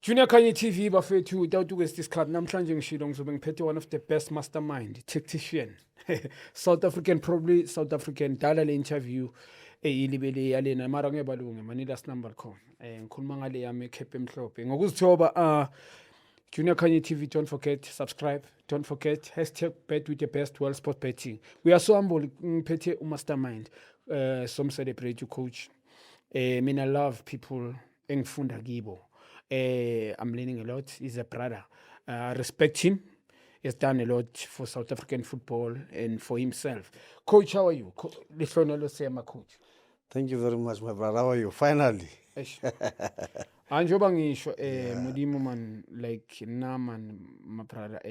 Junior Kanye TV bafethu without waste isikhathi namhlanje ngishilo ngizobe ngiphethe one of the best mastermind tactician South African, probably South African. Dala le interview eyilibele yalena mara ngebalunge manila sinamba khona ngikhuluma ngale yami ekhephe emhlophe ngokuzithoba. Junior Kanye TV, don't forget, subscribe. Don't forget, hashtag bet with the best world sport betting. We are so humble, ngiphethe mastermind. Some celebrate you, coach. Mean I love people engifunda kibo. I'm learning a lot. He's a brother. I respect him. He's done a lot for South African football and for himself. Coach, how are you? Coach. Thank you very much, my brother. How are you? Finally. Anjoba ngisho mudimu man like naman maprada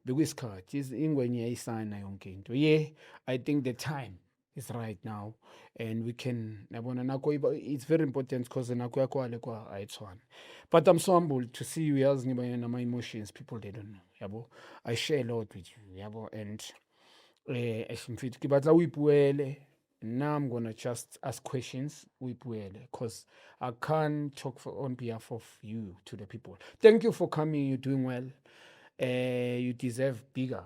bekwisikhathi ingwenye yayisana yonke into. Yeah, I think the time is right now and we can nabona nako it's very important because nako yakwale kwa ayithwana. But I'm so humbled to see you yazi ngiba nama emotions people they don't know. Yabo, I share a lot with you, yabo, and esimfithi kibatla uyipuele. Now I'm gonna just ask questions because I can't talk on behalf of you to the people. Thank you for coming. You're doing well. You deserve bigger.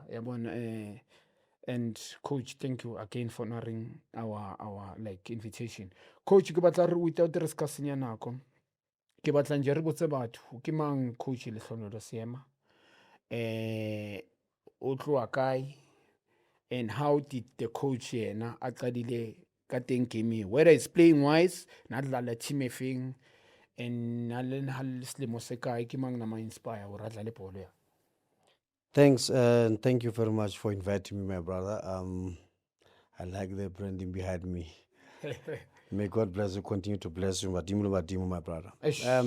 And coach, thank you again for honoring our like invitation. Coach, ke batla re without discussing ya nako. Ke batla nje re botse batho ke mang coach le hlonolo seema. O tloa kae? And how did the coach yena a qadile ka teng game, whether it's playing wise na dlala team efeng and na le selemo se kae ke mang na ma inspire hore a dlale bolo ya. Thanks, and thank you very much for inviting me, my brother. I like the branding behind me. May God bless you, continue to bless you, my brother. I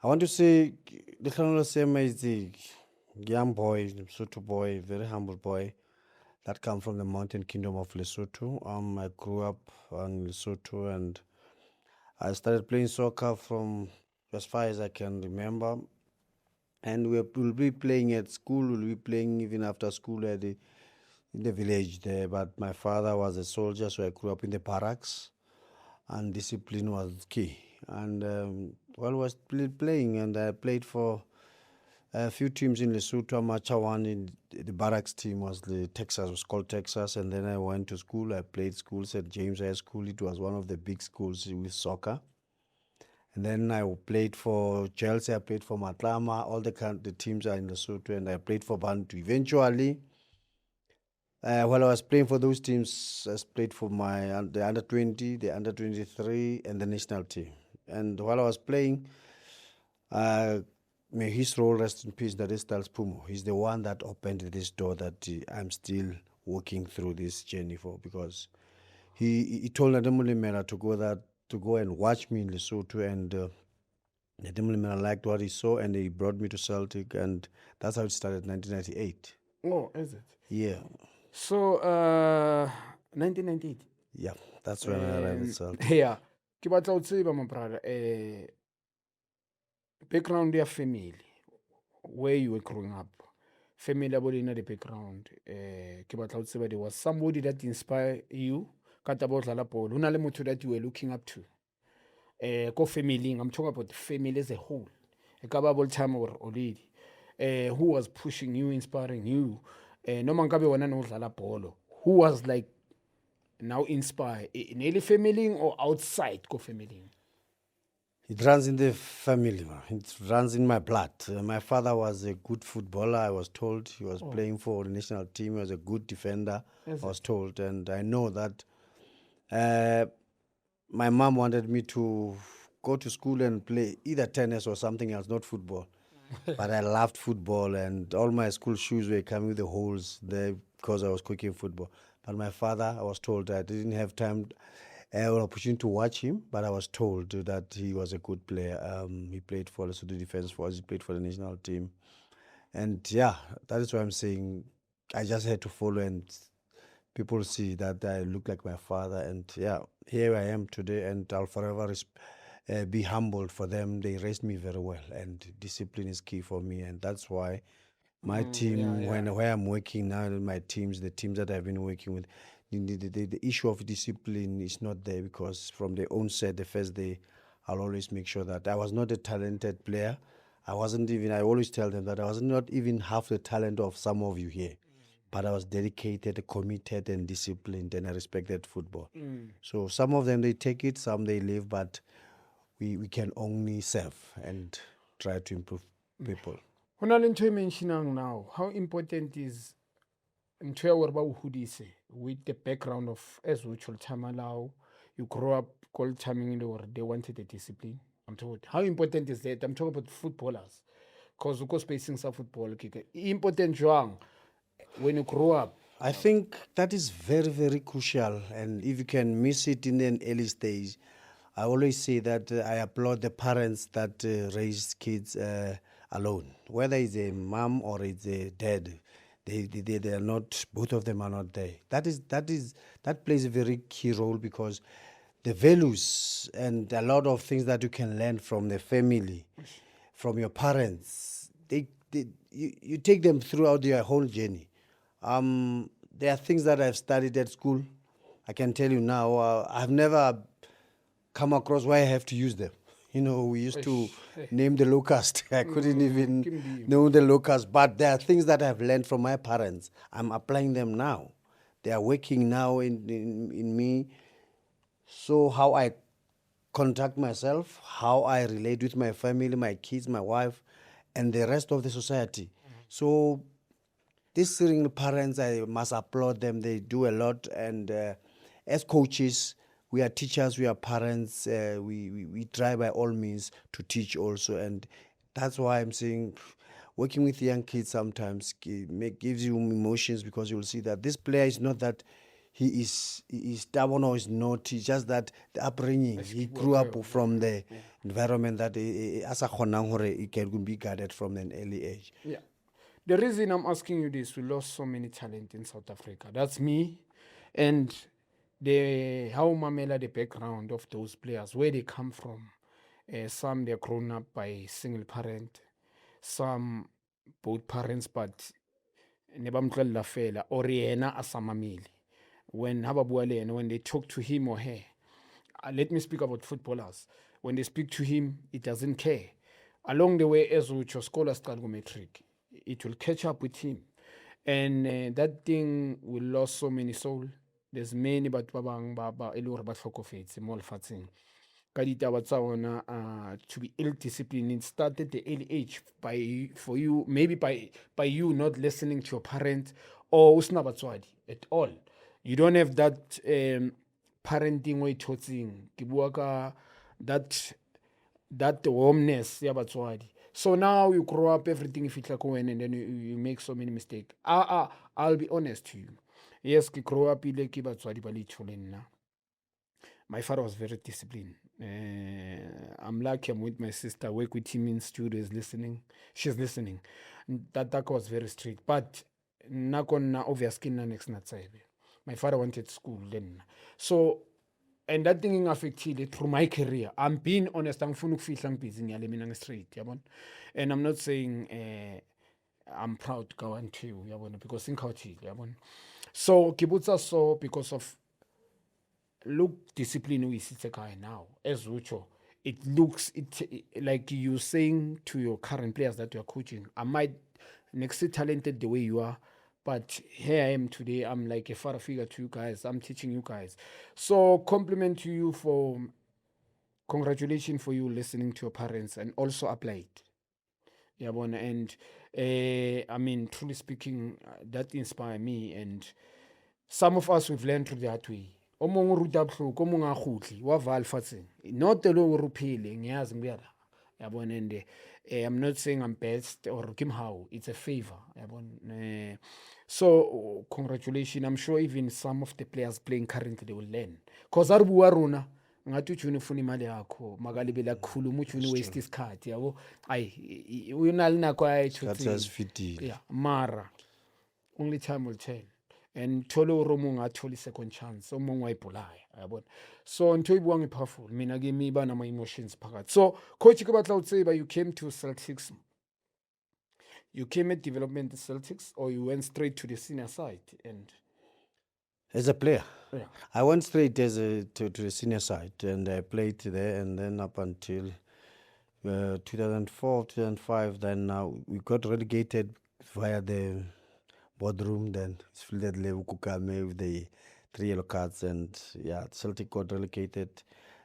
want to say, the same is the young boy, Lesotho boy, very humble boy that come from the mountain kingdom of Lesotho. I grew up in Lesotho and I started playing soccer from as far as I can remember. And we'll be playing at school, we'll be playing even after school in the village there. But my father was a soldier, so I grew up in the barracks and discipline was key. And while I was playing, and I played for a few teams in Lesotho. Amateur one in the barracks team was called Texas. And then I went to school. I played school, St. James High School. It was one of the big schools with soccer. And then I played for Chelsea. I played for Matlama. All the teams are in Lesotho, and I played for Bantu. Eventually, while I was playing for those teams, I played for the under 20, the under 23, and the national team. And while I was playing, may his role rest in peace, that is Pumo. He's the one that opened this door that I'm still working through this journey for, because he told Nadamuli Mela to go and watch me in Lesotho, and Nadamuli Mela liked what he saw, and he brought me to Celtic, and that's how it started, 1998. Oh, is it? Yeah. So 1998. Yeah, that's when I arrived at Celtic. Yeah. Ke batla o tseba my brother, background ya family, where you were growing up, family ya bolena the background, ke batla o tseba there was somebody that inspired you ka taba o dlala bolo. Hona le motho that you were looking up to ko family. I'm talking about the family as a whole. Ekaba bol time or already who was pushing you, inspiring you, noma ngabe wena no dlala bolo, who was like now inspired in any family or outside ko family? It runs in the family. It runs in my blood. My father was a good footballer, I was told. He was playing for the national team. He was a good defender, I was told. And I know that my mom wanted me to go to school and play either tennis or something else, not football. But I loved football, and all my school shoes were coming with the holes there because I was cooking football. But my father, I was told I didn't have time or opportunity to watch him, but I was told that he was a good player. He played for the Lesotho Defense Force, he played for the national team. And yeah, that is why I'm saying I just had to follow, and people see that I look like my father. And yeah, here I am today, and I'll forever be humbled for them. They raised me very well, and discipline is key for me. And that's why my team, where I'm working now, my teams, the teams that I've been working with, the issue of discipline is not there, because from the onset, the first day, I'll always make sure that I was not a talented player. I always tell them that I was not even half the talent of some of you here. But I was dedicated, committed, and disciplined, and I respected football. So some of them, they take it, some they leave, but we can only serve and try to improve people. Honalento mentioning now, how important is with the background of as usual Tamalao, you grow up called timing or they wanted a discipline. I'm told. How important is that? I'm talking about footballers. Because of course spacing some football important Joang when you grow up. I think that is very, very crucial. And if you can miss it in an early stage, I always say that I applaud the parents that raise kids alone. Whether it's a mom or it's a dad, they are not, both of them are not there. That plays a very key role, because the values and a lot of things that you can learn from the family, from your parents, you take them throughout your whole journey. There are things that I've studied at school. I can tell you now, I've never come across why I have to use them. You know, we used to name the locust. I couldn't even know the locust. But there are things that I've learned from my parents. I'm applying them now. They are working now in me. So how I conduct myself, how I relate with my family, my kids, my wife, and the rest of the society. So these single parents, I must applaud them. They do a lot. And as coaches, we are teachers, we are parents. We try by all means to teach also. And that's why I'm saying working with young kids sometimes gives you emotions, because you'll see that this player is not that he is stubborn or is not. It's just that the upbringing, he grew up from the environment that it can be guarded from an early age. Yeah. The reason I'm asking you this, we lost so many talent in South Africa. That's me. And how Mamela, the background of those players, where they come from. Some they're grown up by single parent, some both parents, but ne ba mtlohella fela or yena a sa mamele. When they talk to him or her, let me speak about footballers. When they speak to him, it doesn't care. Along the way, as your scholars start metric, it will catch up with him. And that thing will lose so many souls. There's many but babang baba elor ba tlhokofetse mo lefatsheng ka ditaba tsa ona to be ill disciplined. It started at the early age by you not listening to your parents or usna batswadi at all. You don't have that parenting way totsing ke bua ka that warmness ya batswadi. So now you grow up, everything if it's like when, and then you make so many mistakes. I'll be honest to you. Yes, ki grow up ile ki batswadi ba litholeng. My father was very disciplined. I'm lucky I'm with my sister. I work with him in studio. Is listening. She's listening. That was very strict. But nakona obviously next na tsebe. My father wanted school then. So and that thing affected through my career. I'm being honest. I'm busy straight. And I'm not saying I'm proud to go into you, because think how it. So kibutsa so because of look discipline we sit now as ucho. It looks like you saying to your current players that you are coaching, I might next talented the way you are, but here I am today. I'm like a father figure to you guys. I'm teaching you guys. So compliment to you for congratulations for you listening to your parents and also apply it. Yeah, and I mean, truly speaking, that inspired me. And some of us we've learned through that way. Omong ruta bohloko, omong a kgutli, wa vala lefatsheng. Not the low ruphile, ngiyazi ngiyala. Yabona, and I'm not saying I'm best or Kim How. It's a favor. So congratulations. I'm sure even some of the players playing currently they will learn. Because Arbuwa Runa, ngathi uthi ufuna imali yakho makalibela khulu uthi uni waste isikhathi yabo ayi unalinakho ayithuthi yeah mara only time will tell. And tholo romo ngatholi second chance omong wayibhulaya yabona. So ntho ibuwa ngipowerful mina ke miba nama emotions phakathi. So coach ke batla utseba you came to Celtics. You came at development Celtics or you went straight to the senior side? And As a player, Yeah. I went straight to the senior side, and I played there, and then up until 2004, 2005. Then now we got relegated via the boardroom. Then it's fielded Levu Kukame with the 3 yellow cards, and yeah, Celtic got relegated.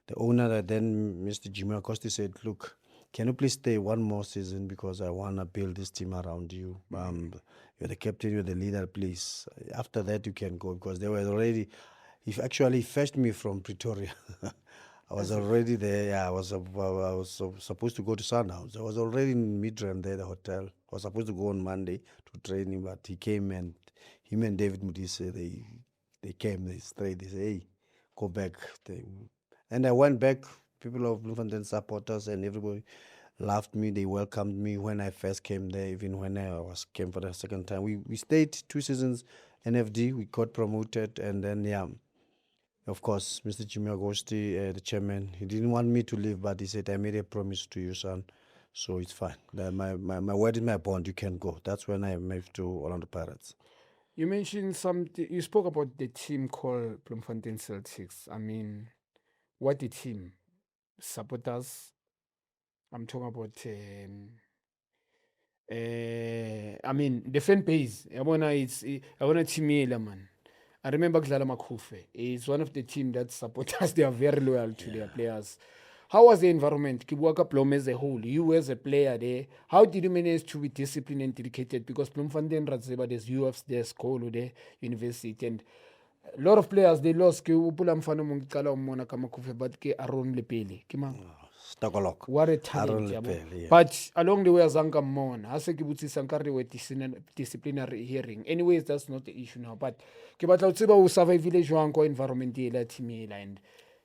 The owner then, Mr. Jimmy Acosti, said, "Look, can you please stay one more season because I want to build this team around you. You're the captain, you're the leader, please. After that, you can go," because they were already. He actually fetched me from Pretoria. I was already there. Yeah, I was supposed to go to Sundowns. I was already in Midrand there, the hotel. I was supposed to go on Monday to training, but he came, and him and David Mudise, they came. They straight. They say, "Hey, go back." And I went back. People of Bloemfontein supporters and everybody loved me. They welcomed me when I first came there. Even when came for the second time, we stayed 2 seasons. NFD, we got promoted, and then yeah. Of course, Mr. Jimmy Agosti, the chairman, he didn't want me to leave, but he said, "I made a promise to you, son, so it's fine. My word is my bond, you can go." That's when I moved to Orlando Pirates. You mentioned something. You spoke about the team called Bloemfontein Celtics. I mean, what the team supporters? I'm talking about. I mean, the fan base. I wanna team man. I remember Kudlala Makhufe is one of the team that supporters. They are very loyal to their players. How was the environment? Kibuaka Plum as a whole, you as a player there, how did you manage to be disciplined and dedicated? Because Bloemfontein Ratzeba, there's UFs, there's school, there, university, and a lot of players they lost. Ke upula mfano mongikala umona kama Kufe, but ke Aron Lepele. Kima Stokolok. what a talent, Aaron yabo. Lepele, yeah. But along the way, Azanga Mon, Hase Kibuti Sankari were disciplinary hearing. Anyways, that's not the issue now. But Kibata Utsiba will survive village wanko environment and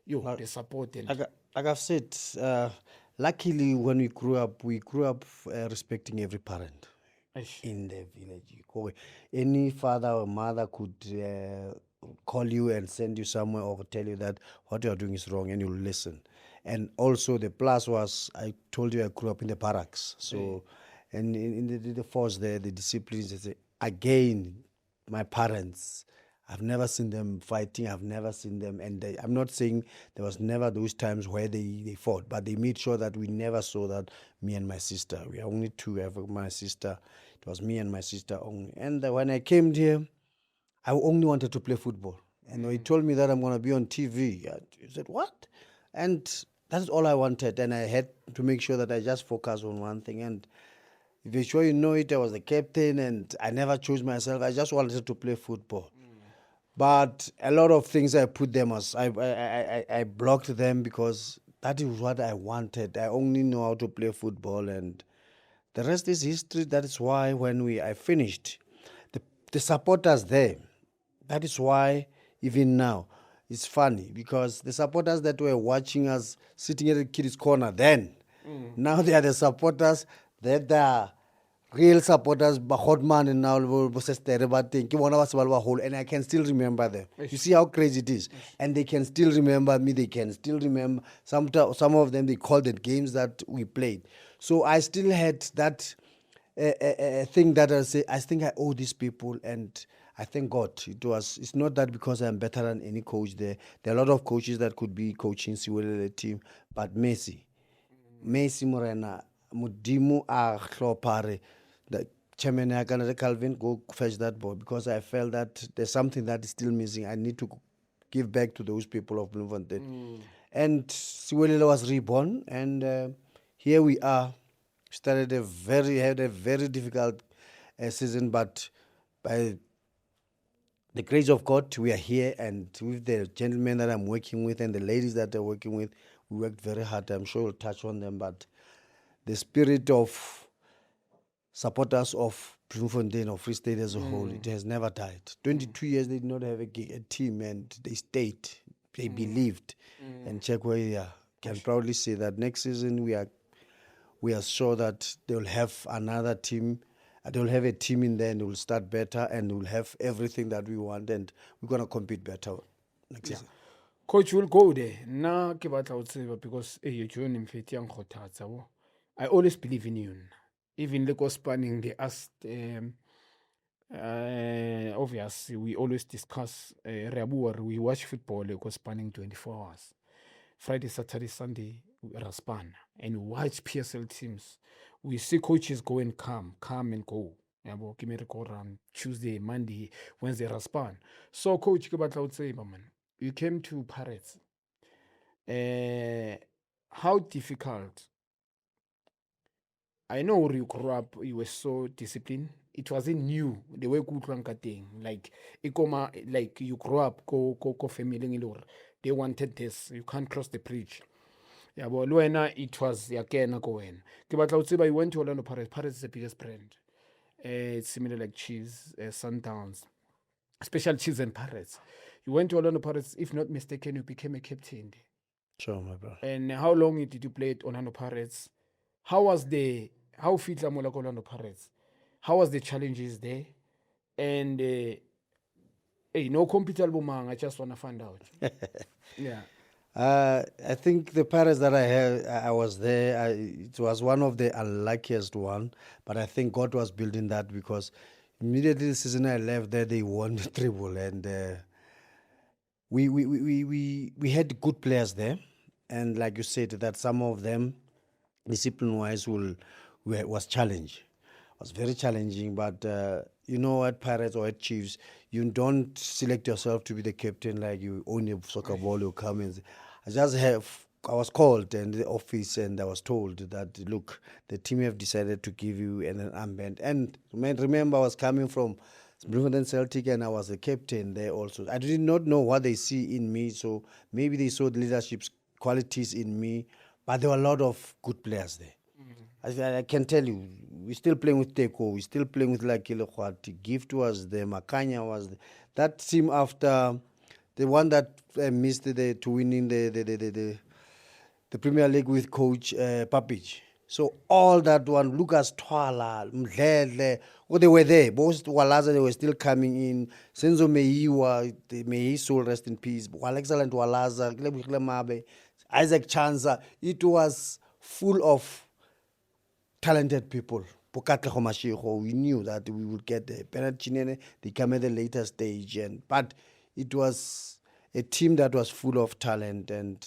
the support and Like I've said, luckily when we grew up respecting every parent Aish. in the village. Any father or mother could call you and send you somewhere or tell you that what you are doing is wrong, and you'll listen. And also the plus was, I told you I grew up in the barracks. So, and in the force there, the disciplines, again, my parents, I've never seen them fighting. I've never seen them. And I'm not saying there was never those times where they fought, but they made sure that we never saw that, me and my sister. We are only two. I have my sister. It was me and my sister only. And when I came here, I only wanted to play football. And when he told me that I'm going to be on TV, I said, "What?" And that's all I wanted. And I had to make sure that I just focus on one thing. And if you're sure you know it, I was the captain, and I never chose myself. I just wanted to play football. But a lot of things I put them as I blocked them because that is what I wanted. I only know how to play football, and the rest is history. That is why when I finished, the supporters there. That is why even now it's funny because the supporters that were watching us sitting at the kids' corner then, now they are the supporters that are real supporters, Bahodman and now and I can still remember them. You see how crazy it is, and they can still remember me. They can still remember some of them. They called it games that we played. So I still had that thing that I say. I think I owe these people, and I thank God. It's not that because I'm better than any coach there. There are a lot of coaches that could be coaching the team, but Messi Morena, Mudimu Chlopare, the chairman Calvin, go fetch that ball because I felt that there's something that is still missing. I need to give back to those people of Bloemfontein. And Siwelela was reborn, and here we are. Had a very difficult season, but by the grace of God, we are here, and with the gentlemen that I'm working with and the ladies that I'm working with, we worked very hard. I'm sure we'll touch on them, but the spirit of supporters of Bloemfontein or Free State as a whole, it has never died. 22 years they did not have a team, and they stayed. They believed, and check where they are. Can proudly say that next season we are sure that they'll have another team. They'll have a team in there, and we'll start better, and we'll have everything that we want, and we're gonna compete better next season. Coach will go there. Na ke batla ho tseba because you join him feti yang kgothatsa bo. I always believe in you. Even the spanning they asked Obviously, we always discuss we watch football because spanning 24 hours. Friday, Saturday, Sunday, we span and we watch PSL teams. We see coaches go and come and go. Yabo, give me record on Tuesday, Monday, Wednesday, span. So, coach, I would say, man, you came to Pirates. How difficult? I know where you grew up, you were so disciplined. It wasn't new the way good thing. Like ikoma, like you grew up, go family ngilor. They wanted this. You can't cross the bridge. Yeah, but Luena, it was again go in. But you went to Orlando Pirates. Pirates is the biggest brand. It's similar like cheese, Sundowns, special cheese and Pirates. You went to Orlando Pirates. If not mistaken, you became a captain. Sure, my brother. And how long did you play at Orlando Pirates? How was the how fit la mola Orlando Pirates? How was the challenges there? And hey, no computer bumang. I just wanna find out. Yeah. I think the Paris that I had, I was there. It was one of the unluckiest one, but I think God was building that because immediately the season I left there, they won the treble, and we had good players there, and like you said, that some of them, discipline-wise, was challenged. Was very challenging, but you know, at Pirates or at Chiefs, you don't select yourself to be the captain like you own a soccer ball. You come in. I was called in the office and I was told that look, the team have decided to give you an armband. And remember, I was coming from Bloemfontein Celtic and I was the captain there also. I did not know what they see in me, so maybe they saw the leadership qualities in me, but there were a lot of good players there. I can tell you, we're still playing with Teko, we're still playing with Lakile Khwati, Gift was there, Makanya was there. That team after the one that missed to winning the Premier League with coach Papic. So all that one, Lucas Twala, Mdlele, they were there. Both Walaza, they were still coming in. Senzo Meiwa, may his soul rest in peace. Excellent Walaza, Mabe, Isaac Chanza. It was full of talented people. We knew that we would get the penalty. They came at the later stage, but it was a team that was full of talent. And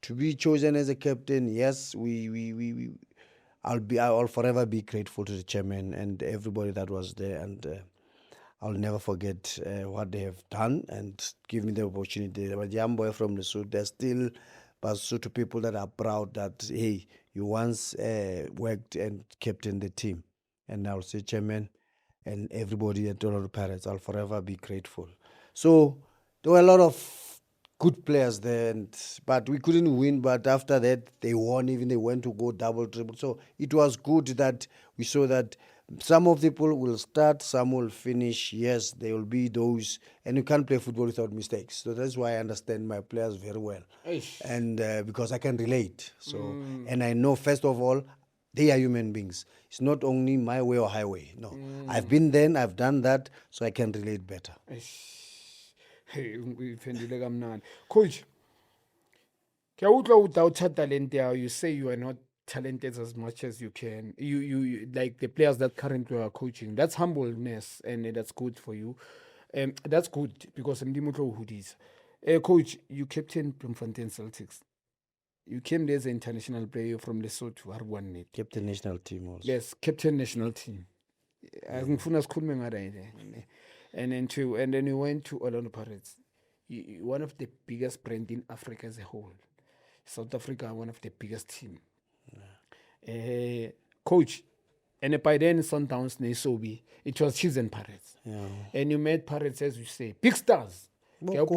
to be chosen as a captain, yes, I'll forever be grateful to the chairman and everybody that was there, and I'll never forget what they have done and give me the opportunity. But young boy from Lesotho, there's still Basotho people that are proud that, hey, you once worked and captained the team. And I'll say, chairman, and everybody at Orlando Pirates, I'll forever be grateful. So there were a lot of good players there, but we couldn't win. But after that, they won. Even they went to go double, triple. So it was good that we saw that some of the people will start, some will finish. Yes, there will be those, and you can't play football without mistakes. So that's why I understand my players very well, and because I can relate. So and I know, first of all, they are human beings. It's not only my way or highway. No, I've been there, I've done that, so I can relate better. Hey, Coach, without talent, you say you are not talented as much as you can. You like the players that currently are coaching. That's humbleness, and that's good for you. That's good because I'm hoodies. Coach, you captain Bloemfontein Celtics. You came there as an international player from Lesotho, Harwane. Captain national team also. Yes, captain national team. And then you went to Orlando Pirates. One of the biggest brand in Africa as a whole. South Africa, one of the biggest team. Coach, and by then Sundowns Nesobi, it was Chiefs and Pirates. Yeah. And you made Pirates, as you say, big stars. They were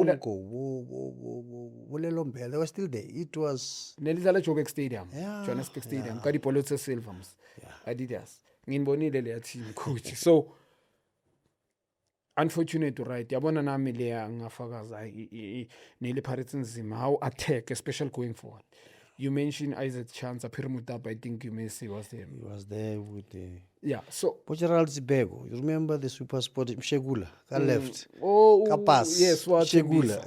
still there. It was Nelizala Joburg Stadium, Yeah, Johannesburg Stadium, yeah. Kadi Polotse Silvams, Yeah. Adidas. Nginbonile le team coach. So unfortunate, right? Yabona nami le ngafakaza nele Pirates nzima how attack, especially going forward. You mentioned Isaac Chance, Piramutap, I think you may say was there. He was there with the So Pocheral Zibego. You remember the super sport Mshegula? Left. Kapas. Yes, Mshegula.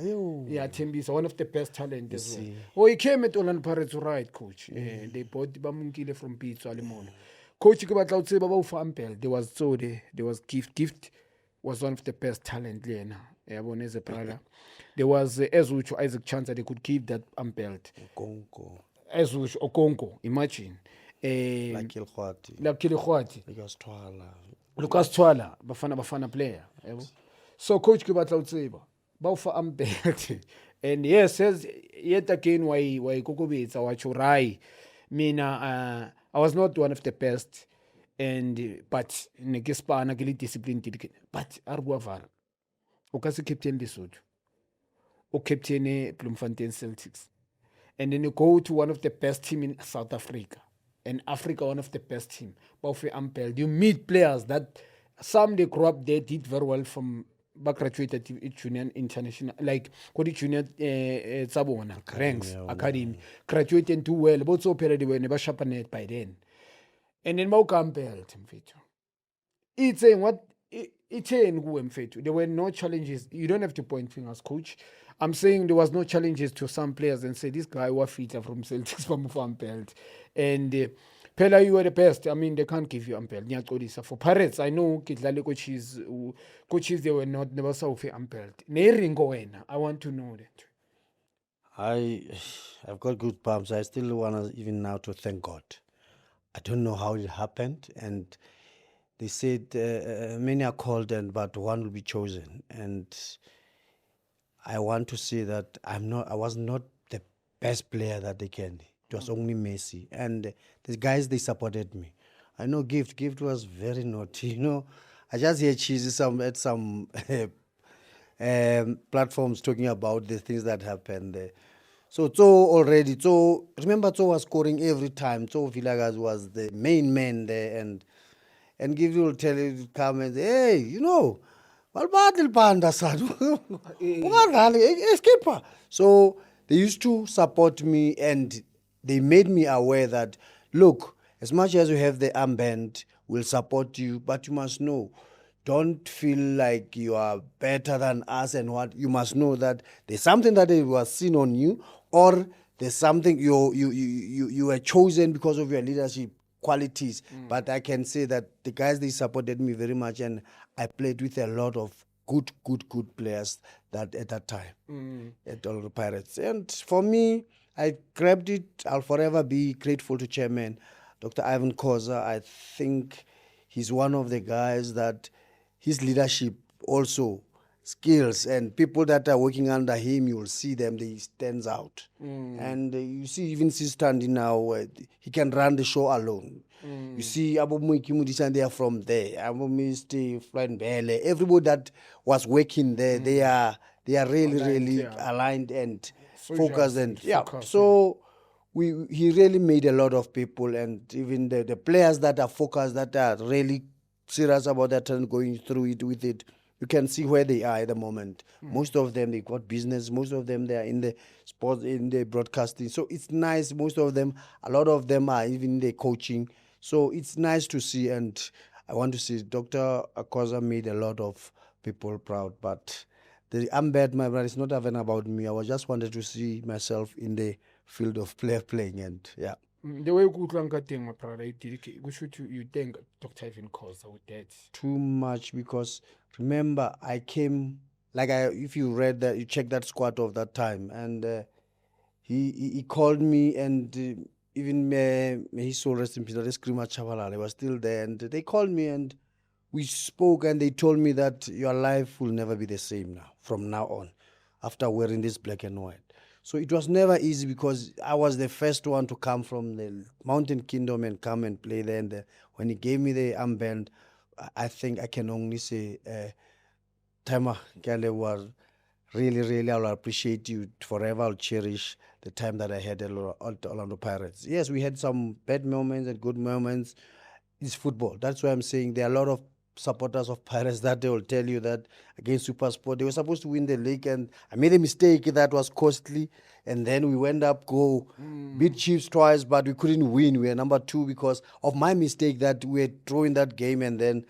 Yeah, Tembisa, one of the best talent as well. see. He came at Orlando Pirates, right, coach? They bought Bamungile from Pitso Mosimane. Coach, there was Gift. was one of the best talent lena. Yabona as a brother. There was Ezucho Isaac chance that they could keep that belt. Konko, Ezucho Okonko, imagine. Lakil Khwati, Lakili Khwati, Lucas Twala. Lucas Twala, Bafana player. So coach ke batla o tseba. Ba o fa belt. And yes, says yet again why kokobetsa wa churai. Mina I was not one of the best, and but ne ke spana ke le discipline but arguavar o ka se captain Lesotho o captain Bloemfontein Celtics, and then you go to one of the best team in South Africa, and Africa one of the best team but you meet players that some they grew up there, did very well from ba graduated junior international, like ko di junior tsabona ranks academy, graduated do well but so period when ba sharpened by then, and then mau belt mfethu it's saying what itheni kuwe mfethu. There were no challenges. You don't have to point fingers, coach. I'm saying there was no challenges to some players and say this guy was fit from Celtics from belt, and Pella, you were the best. I mean, they can't give you belt. For Pirates, I know coaches they were not never saw belt. I want to know that. I've got good pumps. I still want to even now to thank God. I don't know how it happened, and they said many are called, but one will be chosen. And I want to say that I was not the best player that they can. It was only Messi, and the guys they supported me. I know Gift was very naughty. You know, I just hear cheesy at some platforms talking about the things that happened there. So remember Tso was scoring every time. Tso Villagas was the main man there, and Gift will tell you, come and say, hey, you know, skipper. So they used to support me, and they made me aware that, look, as much as you have the armband, we'll support you, but you must know, don't feel like you are better than us, and what you must know that there's something that was seen on you, or there's something you were chosen because of your leadership qualities. But I can say that the guys, they supported me very much, and I played with a lot of good players that at that time at all the Pirates. And for me, I grabbed it. I'll forever be grateful to Chairman Dr. Irvin Khoza. I think he's one of the guys that his leadership also skills, and people that are working under him, you will see them, they stands out. And you see, even since standing now, he can run the show alone. You see, Abu Muiki they are from there. Abu Mr. Floyd Bele, everybody that was working there, they are really aligned and focused, and so he really made a lot of people, and even the players that are focused, that are really serious about that and going through it with it. You can see where they are at the moment. Most of them, they got business. Most of them, they are in the sports, in the broadcasting. So it's nice. Most of them, a lot of them are even in the coaching. So it's nice to see, and I want to see Dr. Khoza made a lot of people proud. But I'm bad, my brother. It's not even about me. I was just wanted to see myself in the field of playing, and yeah. The way you teng my brother, you thank Dr. Irvin Khoza with that. Too much, because remember, I came, if you read that, you check that squad of that time, and he called me, and even his soul rest in peace, Screamer Chabalala was still there, and they called me, and we spoke, and they told me that your life will never be the same now, from now on, after wearing this black and white. So it was never easy, because I was the first one to come from the Mountain Kingdom and come and play there. And when he gave me the armband, I think I can only say, Tema Kale was really, I'll appreciate you forever. I'll cherish the time that I had at Orlando Pirates. Yes, we had some bad moments and good moments. It's football. That's why I'm saying there are a lot of supporters of Pirates that they will tell you that against SuperSport, they were supposed to win the league, and I made a mistake that was costly, and then we went up, beat Chiefs twice, but we couldn't win. We were number 2 because of my mistake that we had thrown that game, and then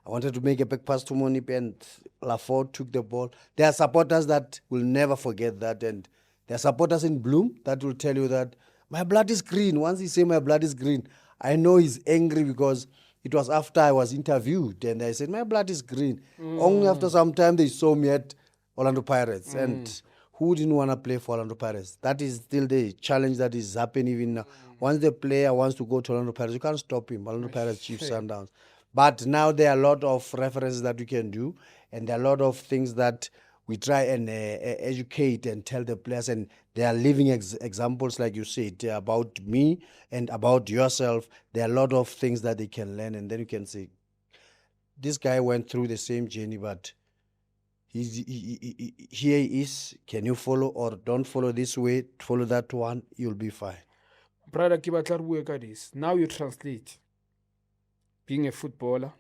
I wanted to make a back pass to Monip, and Lafort took the ball. There are supporters that will never forget that, and there are supporters in Bloom that will tell you that my blood is green. Once he say my blood is green, I know he's angry, because It was after I was interviewed and I said, my blood is green. Only after some time they saw me at Orlando Pirates. And who didn't want to play for Orlando Pirates? That is still the challenge that is happening even now. Once the player wants to go to Orlando Pirates, you can't stop him. Orlando Pirates, Chiefs, Sundowns. But now there are a lot of references that we can do, and there are a lot of things that we try and educate and tell the players, and there are living examples, like you said, about me and about yourself. There are a lot of things that they can learn, and then you can say, this guy went through the same journey, but here he is. Can you follow or don't follow this way? Follow that one, you'll be fine. Brother, ke batla re bue ka this. Now you translate being a footballer,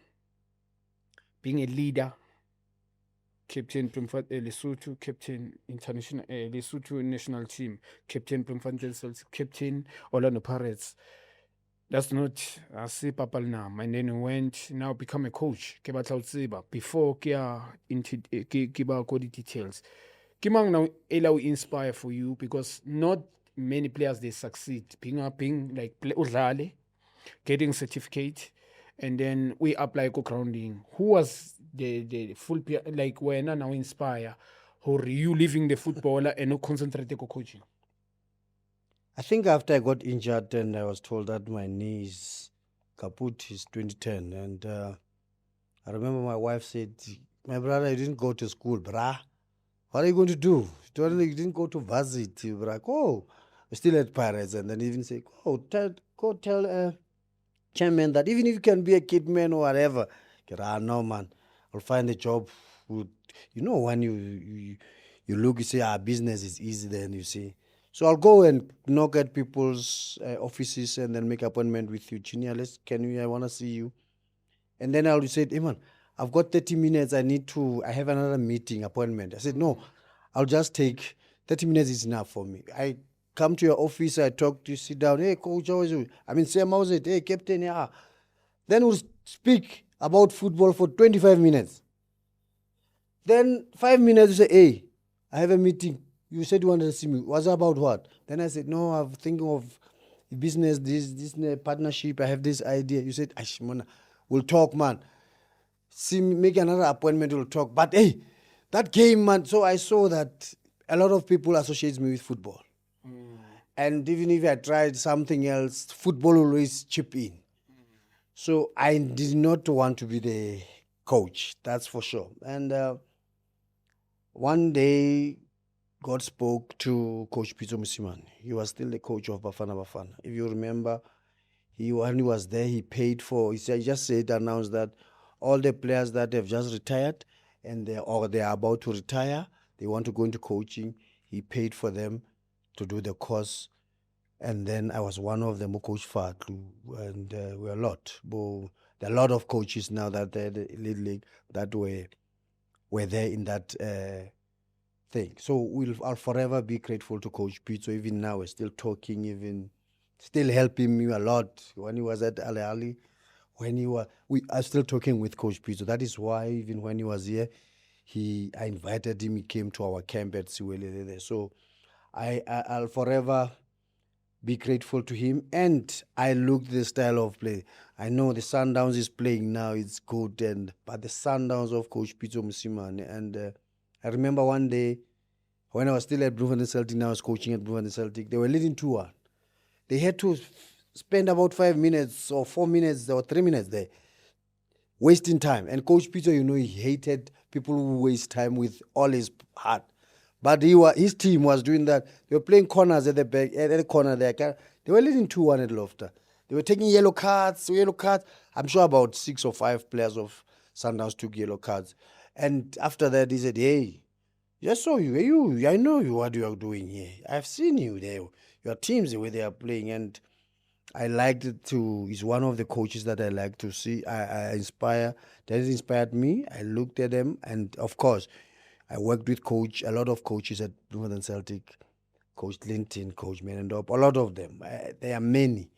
being a leader, captain Lesotho, captain international Lesotho national team, captain Bloemfontein Celtic, captain Orlando Pirates. That's not se papal nama. And then he went now become a coach. Ke batla ho tseba before ke ba go di details. Ke mang now ela inspire for you, because not many players they succeed being like udlale, getting certificate, and then we apply go grounding. Who was the full like when now inspire or you leaving the footballer and not concentrate on coaching? I think after I got injured and I was told that my knee is kaput is 2010, and I remember my wife said, my brother, you didn't go to school, brah. What are you going to do? You didn't go to varsity, brah. Oh, we're still at Pirates. And then even say, go tell chairman that even if you can be a kid man or whatever, no man, I'll find a job. When you look, you say, business is easy, then you see. So I'll go and knock at people's offices and then make appointment with you. Junior, I want to see you. And then I'll say, hey man, I've got 30 minutes. I have another meeting appointment. I said, no, I'll just take 30 minutes is enough for me. I come to your office, I talk to you, sit down. Hey, coach, how is it? Sam, how's it? Hey, captain, yeah. Then we'll speak about football for 25 minutes. Then 5 minutes, you say, hey, I have a meeting. You said you wanted to see me. What's about what? Then I said, no, I'm thinking of business, this partnership. I have this idea. You said, Ashmona, we'll talk, man. See, make another appointment, we'll talk. But hey, that game, man. So I saw that a lot of people associate me with football. And even if I tried something else, football always chip in. So I did not want to be the coach, that's for sure. And one day, God spoke to Coach Pitso Mosimane. He was still the coach of Bafana. If you remember, when he was there, he paid for, announced that all the players that have just retired and they are about to retire, they want to go into coaching. He paid for them to do the course. And then I was one of them who coached Fatlu, and we're a lot. But there are a lot of coaches now that they're the elite league that were there in that thing. So I'll forever be grateful to Coach Pitso. Even now, we're still talking, even still helping me a lot. When he was at Ali Ali, we are still talking with Coach Pitso. That is why even when he was here, I invited him. He came to our camp at Siwelele there. So I'll forever be grateful to him. And I looked at the style of play. I know the Sundowns is playing now, it's good, but the Sundowns of Coach Pitso Mosimane. And I remember one day when I was still at Bloemfontein Celtic, now I was coaching at Bloemfontein Celtic, they were leading 2-1. They had to spend about 5 minutes or 4 minutes or 3 minutes there, wasting time. And Coach Pitso, he hated people who waste time with all his heart. But his team was doing that. They were playing corners at the back, at the corner there. They were leading 2-1 at Lofter. They were taking yellow cards. I'm sure about 6 or 5 players of Sundowns took yellow cards. And after that, he said, hey, I saw you. I know you, what you are doing here. I've seen you there. Your teams, the way they are playing. And I liked it too. He's one of the coaches that I like to see. I inspire. That has inspired me. I looked at them. And of course, I worked with a lot of coaches at Bloemfontein Celtic, Coach Linton, Coach Menendorp, a lot of them. There are many.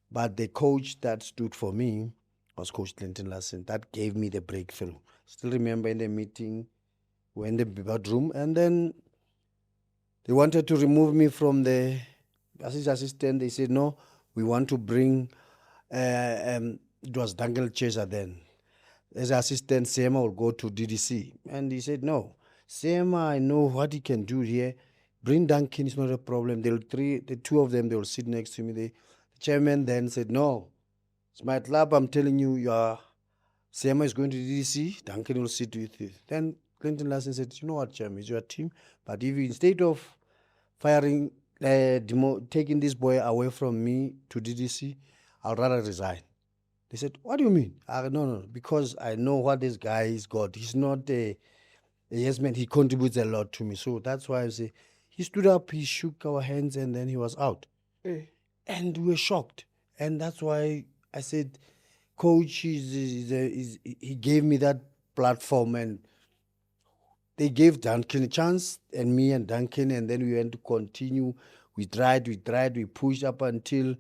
But the coach that stood for me was Coach Linton Larsen. That gave me the breakthrough. Still remember in the meeting, we're in the bedroom, and then they wanted to remove me from the assistant. They said, no, we want to bring it was Duncan Chaser then. As assistant, Sema will go to DDC. And he said, no, Sema, I know what he can do here. Bring Duncan, it's not a problem. The two of them, they will sit next to me. The chairman then said, no, it's my club, I'm telling you, Sema is going to DDC, Duncan will sit with you. Then Clinton Larsen said, you know what, chairman, it's your team. But if instead of firing, taking this boy away from me to DDC, I'll rather resign. They said, what do you mean? No, because I know what this guy has got. He's not a yes man, he contributes a lot to me. So that's why I say, he stood up, he shook our hands, and then he was out. And we were shocked. And that's why I said, coach, he gave me that platform, and they gave Duncan a chance, and me and Duncan, and then we went to continue. We tried, we pushed up until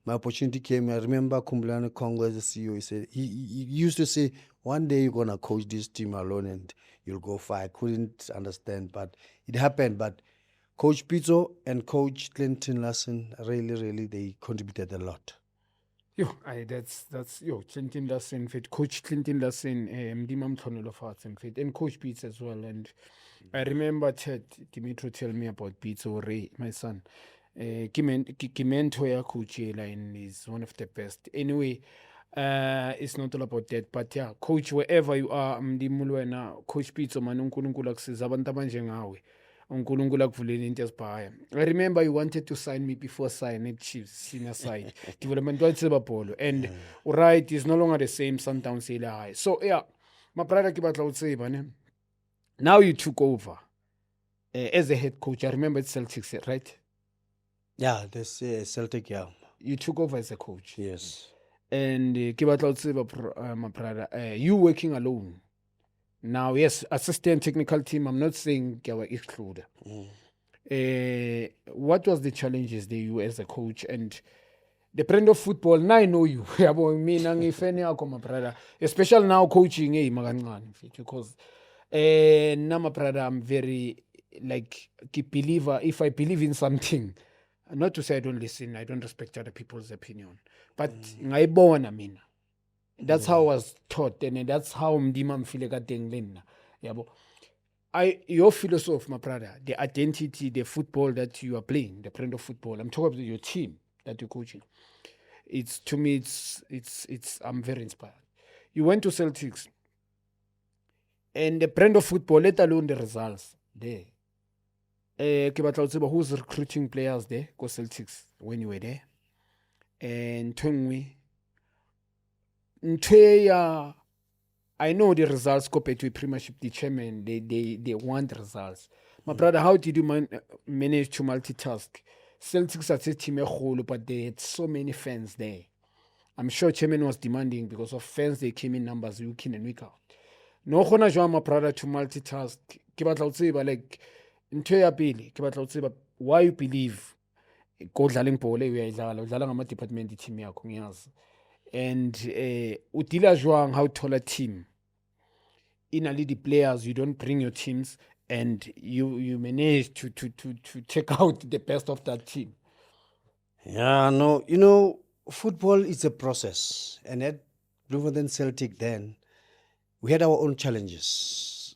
my opportunity came. I remember Kumbulani Congo as the CEO, he said, he used to say, one day you're going to coach this team alone and you'll go far. I couldn't understand, but it happened. But Coach Pitso and Coach Clinton Larsen, really, they contributed a lot. That's Clinton Larsen, fit Coach Clinton Larsen, Mdima Mtonelo Fats and fit, and Coach Beats as well. And I remember Dimitro tell me about Beats or Ray, my son. Kimento ya Coach line is one of the best. Anyway, it's not all about that, but yeah, Coach, wherever you are, Mdimulwena, Coach Beats or Manunkulunkulu akusiza abantu abanjengawe. uNkulunkulu akuvulele into ezibhaya. I remember you wanted to sign me before sign at Chiefs senior side development ball, and right is no longer the same Sundowns high. So yeah, my brother ke batla o tseba ne. Now you took over as a head coach. I remember it's Celtic, right? Yeah, this Celtic, yeah. You took over as a coach. Yes. And ke batla o tseba my brother, you working alone. Now, yes, assistant technical team, I'm not saying they were excluded. What was the challenges that you as a coach and the brand of football? Now I know you. My brother, especially now coaching, because now my brother, I'm very like a believer. If I believe in something, not to say I don't listen, I don't respect other people's opinion, but I born, I mean. That's how I was taught, and that's how Mdima Mfilega Denglena. Your philosophy, my brother, the identity, the football that you are playing, the brand of football. I'm talking about your team that you're coaching. It's to me, it's. I'm very inspired. You went to Celtics, and the brand of football, let alone the results there. Who's recruiting players there? Go Celtics when you were there, and Tungwe. I know the results compared to a premiership, the chairman, they want results. My brother, how did you manage to multitask? Celtics are a team, but they had so many fans there. I'm sure chairman was demanding because of fans, they came in numbers week in and week out. No, my brother, to multitask. Like, why you believe go dlaling pole, department team. And Utila Joang, how tall a team. In a the players, you don't bring your teams, and you manage to check out the best of that team. Yeah, no, football is a process. And at Bloemfontein Celtic then, we had our own challenges.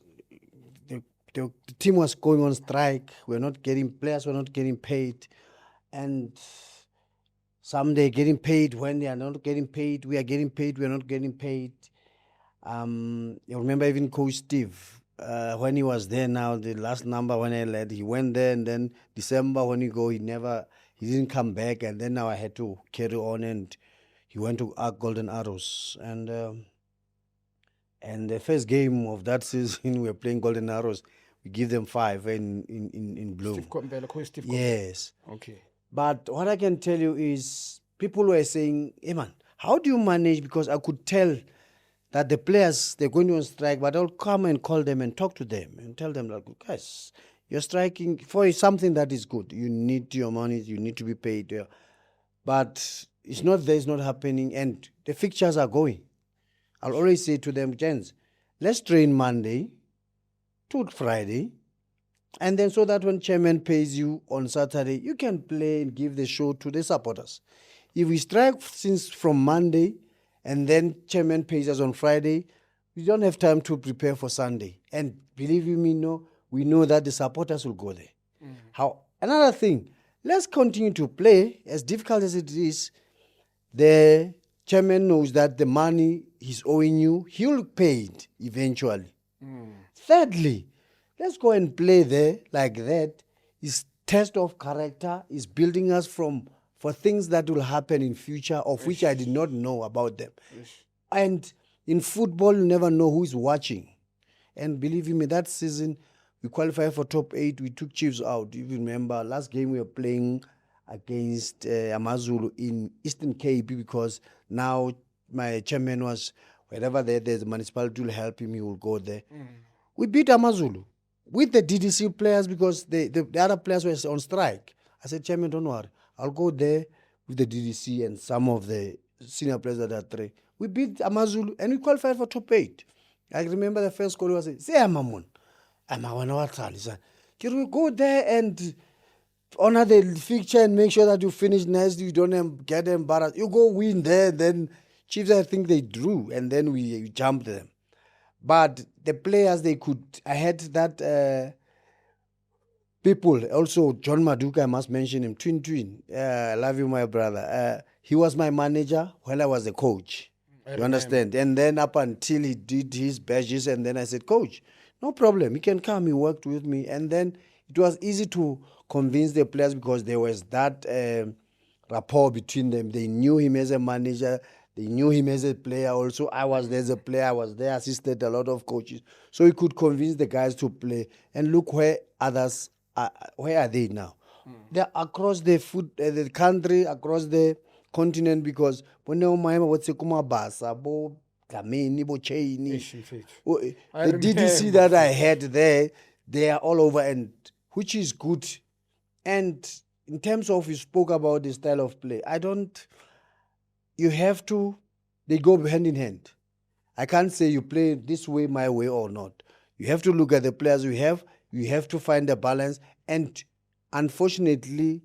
The team was going on strike. Players were not getting paid. And some they're getting paid when they are not getting paid. We are getting paid. We are not getting paid. You remember even Coach Steve, when he was there now, the last number when I led, he went there, and then December when he didn't come back, and then now I had to carry on, and he went to Golden Arrows. And the first game of that season, we were playing Golden Arrows. We give them 5 in Bloom. Steve yes. Okay. But what I can tell you is people were saying, hey man, how do you manage? Because I could tell that the players, they're going on strike, but I'll come and call them and talk to them and tell them, like, guys, you're striking for something that is good. You need your money, you need to be paid. But it's not there, it's not happening, and the fixtures are going. I'll always say to them, gents, let's train Monday to Friday, and then so that when chairman pays you on Saturday, you can play and give the show to the supporters. If we strike since from Monday and then chairman pays us on Friday. We don't have time to prepare for Sunday. And believe you me, we know that the supporters will go there. Another thing, let's continue to play. As difficult as it is, the chairman knows that the money he's owing you, he'll pay it eventually. Thirdly, let's go and play there like that. It's test of character, is building us for things that will happen in future, of which I did not know about them. And in football, you never know who is watching. And believe me, that season, we qualified for top 8. We took Chiefs out. You remember, last game we were playing against Amazulu in Eastern Cape, because now my chairman was, wherever there's a municipality will help him, he will go there. We beat Amazulu with the DDC players, because the other players were on strike. I said, Chairman, don't worry. I'll go there with the DDC and some of the senior players that are three. We beat Amazulu and we qualified for top 8. I remember the first call was, say, Amamon. We go there and honor the fixture and make sure that you finish next. You don't get embarrassed. You go win there, then Chiefs, I think they drew, and then we jumped them. But the players, I had that people, also John Maduka, I must mention him, Twin. I love you, my brother. He was my manager when I was a coach. You understand? And then up until he did his badges, and then I said, Coach, no problem. He can come. He worked with me. And then it was easy to convince the players, because there was that rapport between them. They knew him as a manager. They knew him as a player also. I was there as a player. I was there, assisted a lot of coaches. So he could convince the guys to play. And look where others are. Where are they now? They're across the country, across the continent, because when the DDC that I had there, they are all over, and which is good. And in terms of, you spoke about the style of play, they go hand in hand. I can't say you play this way, my way, or not. You have to look at the players you have. You have to find a balance. And unfortunately,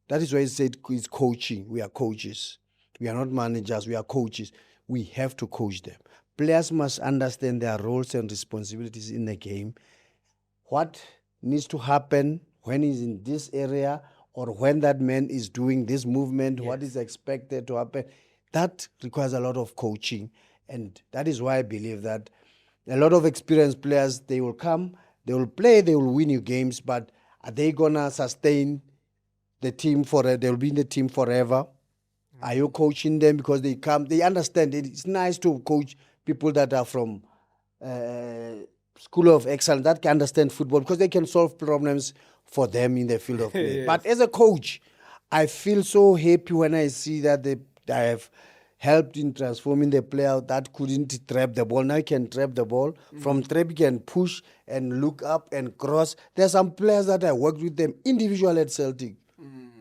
that is why I said it's coaching. We are coaches. We are not managers. We are coaches. We have to coach them. Players must understand their roles and responsibilities in the game. What needs to happen when he's in this area, or when that man is doing this movement, what is expected to happen. That requires a lot of coaching. And that is why I believe that a lot of experienced players, they will come, they will play, they will win you games, but are they going to sustain the team they will be in the team forever? Are you coaching them because they understand it? It's nice to coach people that are from School of Excellence, that can understand football, because they can solve problems for them in the field of play. Yes. But as a coach, I feel so happy when I see that I have helped in transforming the player that couldn't trap the ball. Now he can trap the ball. From trap, he can push and look up and cross. There are some players that I worked with them individually at Celtic.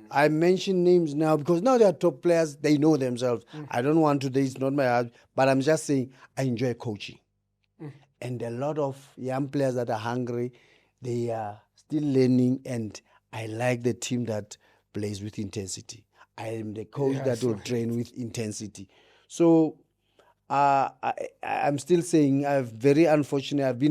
I mention names now because now they are top players. They know themselves. I don't want to, it's not my heart, but I'm just saying I enjoy coaching. And a lot of young players that are hungry, they are still learning, and I like the team that plays with intensity. I am the coach that will train with intensity. So I'm still saying I've been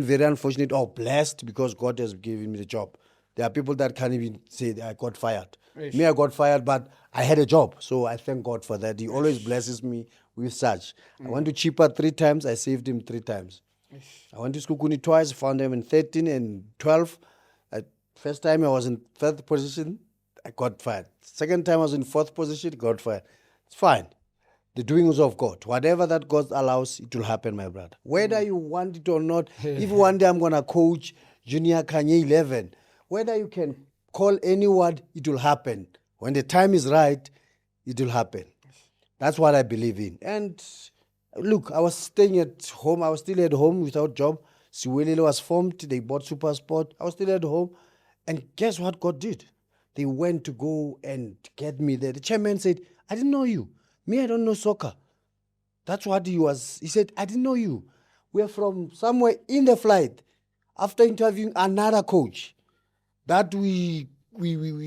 very unfortunate or blessed, because God has given me the job. There are people that can't even say that I got fired. Me, I got fired, but I had a job. So I thank God for that. He always blesses me with such. I went to Chipa 3 times, I saved him 3 times. I went to Skukuni twice, found him in 13 and 12. First time I was in 3rd position, I got fired. Second time I was in 4th position, got fired. It's fine. The doings of God. Whatever that God allows, it will happen, my brother. Whether you want it or not, if one day I'm going to coach Junior Kanye 11, whether you can call any word, it will happen. When the time is right, it will happen. That's what I believe in. And look, I was staying at home. I was still at home without job. Siwelele was formed. They bought Super Sport. I was still at home. And guess what God did? They went to go and get me there. The chairman said, I didn't know you. Me, I don't know soccer. That's what he was. He said, I didn't know you. We're from somewhere in the flight. After interviewing another coach, that we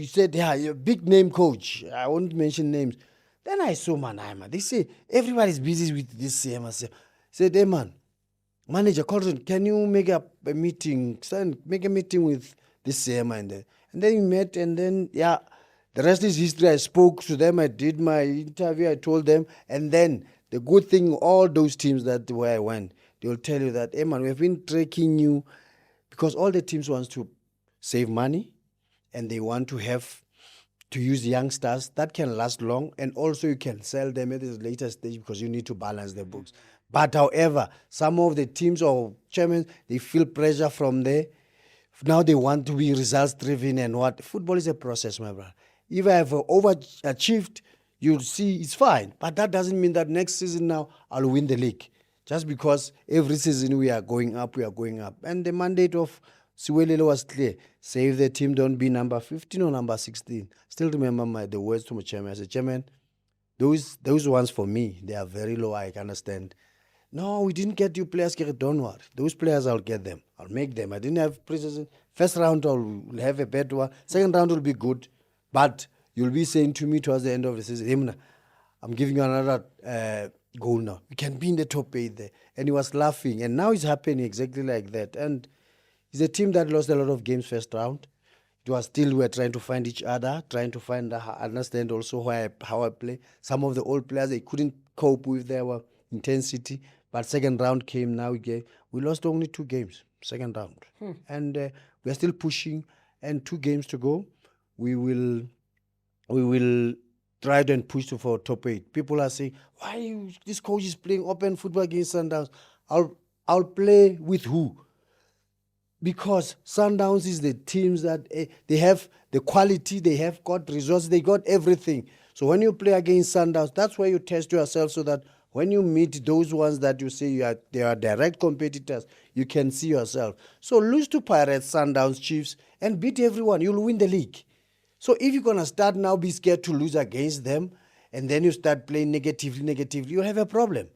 said, yeah, you're a big name coach. I won't mention names. Then I saw Manaima. They say, everybody's busy with this CM. I said, hey man, manager, Colton, can you make a meeting, make a meeting with this CM and then we met, and then, yeah, the rest is history. I spoke to them, I did my interview, I told them, and then the good thing, all those teams that where I went, they will tell you that, hey man, we've been tracking you, because all the teams wants to save money, and they want to use youngsters that can last long, and also you can sell them at this later stage because you need to balance the books. But however, some of the teams or chairmen, they feel pressure from there. Now they want to be results driven, and what? Football is a process, my brother. If I have overachieved, you'll see it's fine. But that doesn't mean that next season now I'll win the league. Just because every season we are going up. And the mandate of Siwelele was clear. Say if the team don't be number 15 or number 16. Still remember the words to my chairman. I said, Chairman, those ones for me, they are very low. I can understand. No, we didn't get you players. Don't worry. Those players, I'll get them. I'll make them. I didn't have preseason. First round, I'll have a bad one. Second round will be good. But you'll be saying to me towards the end of the season, Himna, I'm giving you another goal now. We can be in the top 8 there. And he was laughing. And now it's happening exactly like that. And it's a team that lost a lot of games first round. It was still, we were trying to find each other, trying to understand also how I play. Some of the old players, they couldn't cope with their intensity. But second round came, now we lost only 2 games, second round. And we are still pushing, and 2 games to go. We will try to push for top 8. People are saying, why this coach is playing open football against Sundowns? I'll play with who? Because Sundowns is the teams that they have the quality, they have got resources, they got everything. So when you play against Sundowns, that's where you test yourself, so that when you meet those ones that you say they are direct competitors, you can see yourself. So lose to Pirates, Sundowns, Chiefs, and beat everyone. You'll win the league. So if you're going to start now, be scared to lose against them, and then you start playing negatively, you'll have a problem.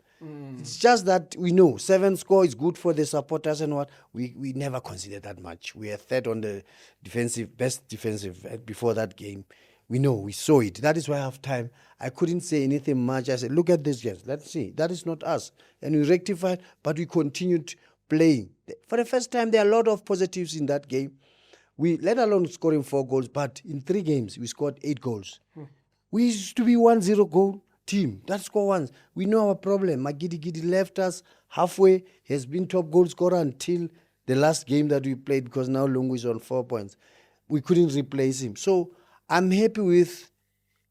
It's just that we know 7 score is good for the supporters, and what we never considered that much. We are third on the best defensive before that game. We know, we saw it. That is why half time I couldn't say anything much. I said, look at this, guys. Let's see. That is not us. And we rectified, but we continued playing. For the first time, there are a lot of positives in that game. We, let alone scoring 4 goals, but in 3 games, we scored 8 goals. We used to be 1-0 goal team. That score once. We know our problem. Magidi left us halfway. He has been top goal scorer until the last game that we played, because now Lungu is on 4 points. We couldn't replace him. So I'm happy with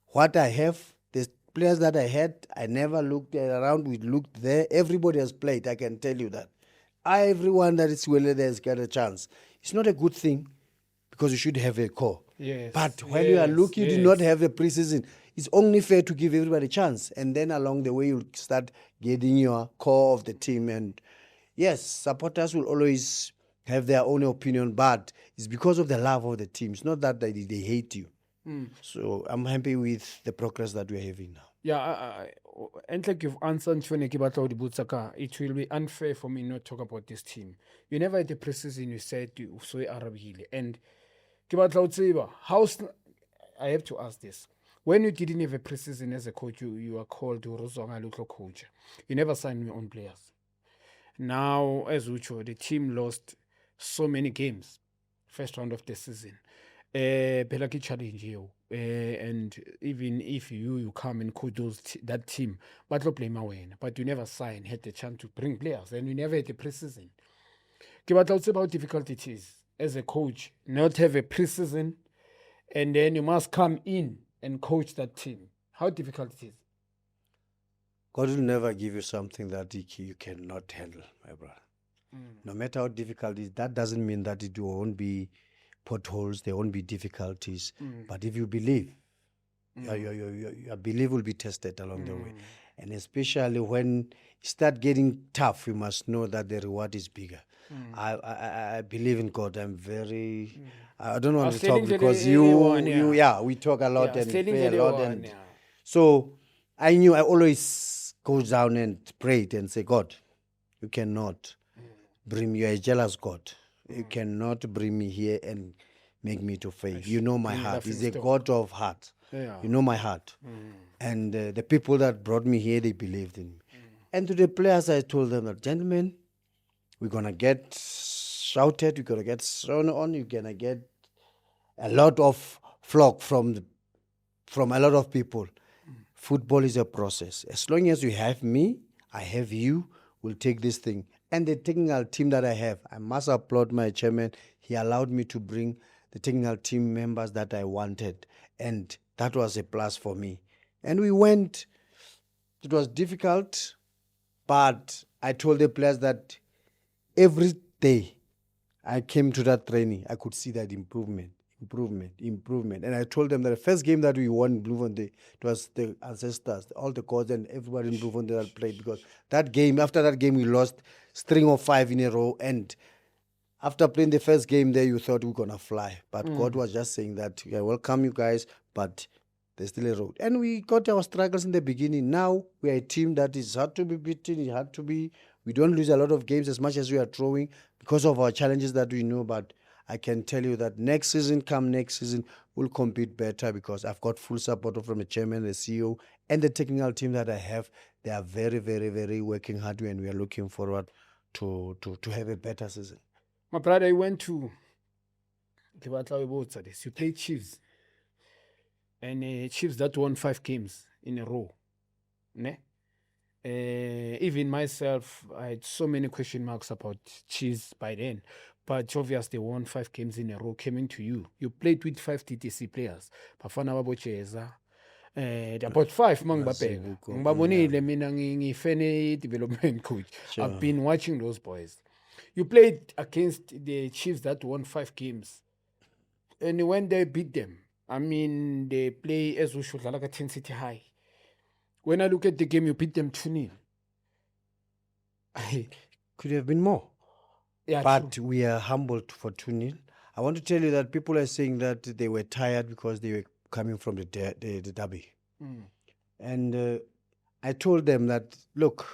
what I have. The players that I had, I never looked around. We looked there. Everybody has played, I can tell you that. Everyone that is well there has got a chance. It's not a good thing, because you should have a core. Yes. But when you are looking, you do not have a preseason. It's only fair to give everybody a chance. And then along the way, you'll start getting your core of the team. And yes, supporters will always have their own opinion, but it's because of the love of the team. It's not that they hate you. So I'm happy with the progress that we're having now. Yeah, and like you've answered, it will be unfair for me not to talk about this team. You never had the preseason, you said you so Arabile. And I have to ask this. When you didn't have a preseason as a coach, you are called Rozonga coach. You never signed your own players. Now, as Ucho, the team lost so many games, first round of the season. Pelaki challenge you. And even if you come and coach that team, but no play but you never signed, had the chance to bring players, and you never had a preseason. It's about difficult it is as a coach, not have a preseason, and then you must come in and coach that team. How difficult it is. God will never give you something that you cannot handle, my brother. No matter how difficult it is, that doesn't mean that it won't be potholes, there won't be difficulties. But if you believe, your belief will be tested along the way. And especially when you start getting tough, you must know that the reward is bigger. I believe in God. I'm very... I don't want to talk because we talk a lot and pray a lot. And so I knew I always go down and prayed and say, God, you cannot bring me. You are a jealous God. You cannot bring me here and make me to fail. You know my heart. He's a God of heart. You know my heart. And the people that brought me here, they believed in me. And to the players, I told them that, gentlemen, we're going to get shouted, we're going to get thrown on, you're going to get a lot of flock from a lot of people. Football is a process. As long as you have me, I have you, we'll take this thing. And the technical team that I have, I must applaud my chairman. He allowed me to bring the technical team members that I wanted. And that was a plus for me. And we went. It was difficult, but I told the players that every day I came to that training, I could see that improvement. And I told them that the first game that we won in Bloemfontein, it was the ancestors, all the coaches and everybody in Bloemfontein that played, because after that game, we lost string of 5 in a row. And after playing the first game there, you thought we were going to fly. But God was just saying that, I welcome you guys, but there's still a road. And we got our struggles in the beginning. Now we are a team that is hard to be beaten. It had to be. We don't lose a lot of games as much as we are throwing because of our challenges that we know. But I can tell you that next season, we'll compete better, because I've got full support from the chairman, the CEO, and the technical team that I have. They are very, very, very working hard, and we are looking forward to have a better season. My brother, you went to you played Chiefs. And Chiefs that won 5 games in a row. Ne? Even myself, I had so many question marks about Chiefs by then. But obviously, they won 5 games in a row coming to you. You played with 5 TTC players. Bafana Babocheza. About 5 mangibabheka. Ngibabonile mina ngifene development coach. Sure. I've been watching those boys. You played against the Chiefs that won 5 games. And when they beat them, I mean, they play as we should, like a 10 City high. When I look at the game, you beat them 2-0. Could have been more. Yeah, But true. we are humbled for 2-0. I want to tell you that people are saying that they were tired because they were coming from the derby. And I told them that, look,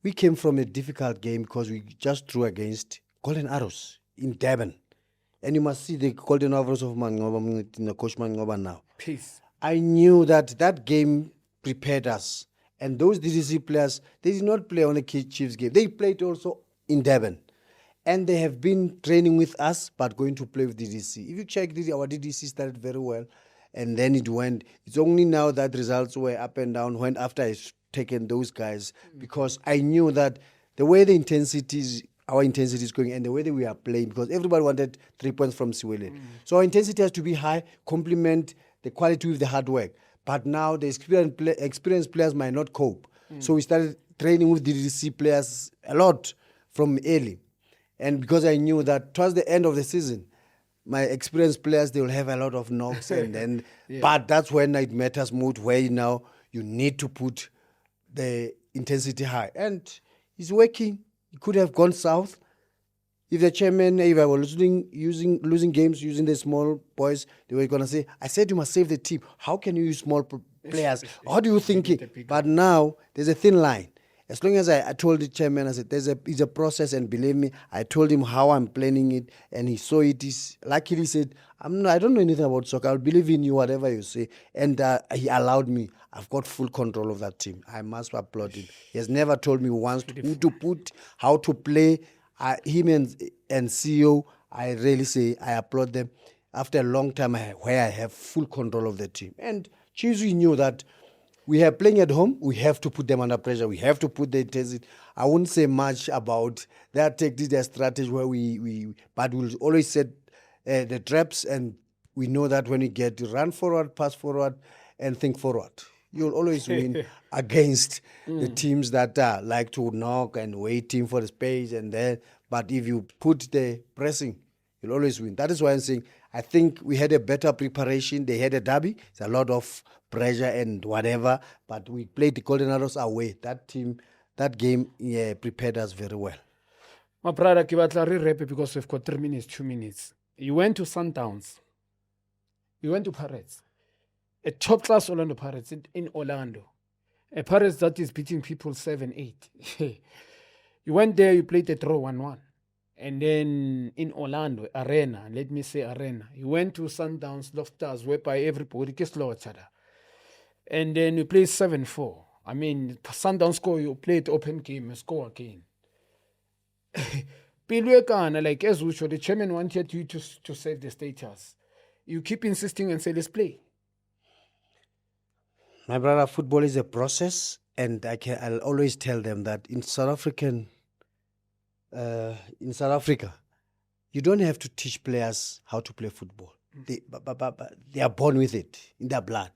we came from a difficult game because we just drew against Golden Arrows in Durban. And you must see the Golden Arrows of Coach Mangoba now. Peace. I knew that game prepared us. And those DDC players, they did not play on a Chiefs game. They played also in Durban. And they have been training with us, but going to play with DDC. If you check, our DDC started very well. And then it went. It's only now that results were up and down when after I taken those guys. Because I knew that the way our intensity is going, and the way that we are playing, because everybody wanted 3 points from Siwele. So our intensity has to be high, complement the quality with the hard work. But now the experienced players might not cope. So we started training with DDC players a lot from early. And because I knew that towards the end of the season, my experienced players, they will have a lot of knocks. And then, but that's when it matters most, where now you need to put the intensity high. And it's working. It could have gone south. If the chairman, if I was losing games using the small boys, they were going to say, I said you must save the team. How can you use small players? How do you think it? But now there's a thin line. As long as I told the chairman, I said, it's a process, and believe me, I told him how I'm planning it, and he saw it. Luckily, he said, I don't know anything about soccer. I'll believe in you, whatever you say. And he allowed me. I've got full control of that team. I must applaud him. He has never told me once who to put, how to play. Him and CEO, I really say I applaud them. After a long time, where I have full control of the team. And Chiefs, we knew that we are playing at home. We have to put them under pressure. We have to put the intensity. I wouldn't say much about their tactics, their strategy, where but we'll always set the traps, and we know that when we get to run forward, pass forward, and think forward, you'll always win against the teams that like to knock and waiting for the space. But if you put the pressing, you'll always win. That is why I'm saying I think we had a better preparation. They had a derby. It's a lot of pressure and whatever, but we played the Golden Arrows away. That game prepared us very well. My brother, ke batla re rap because we've got 3 minutes, 2 minutes. You went to Sundowns. You went to Pirates. A top-class Orlando Pirates in Orlando. A Pirates that is beating people 7-8. You went there, you played a draw 1-1. And then in Orlando, Arena, you went to Sundowns, Loftus, whereby everybody gets slaughtered. and then we play 7-4. I mean, Sundown score, you play it open game, and score again. Pilwekana, like as usual, the chairman wanted you to save the status. You keep insisting and say, let's play. My brother, football is a process, and I'll always tell them that in South Africa, you don't have to teach players how to play football. They are born with it in their blood.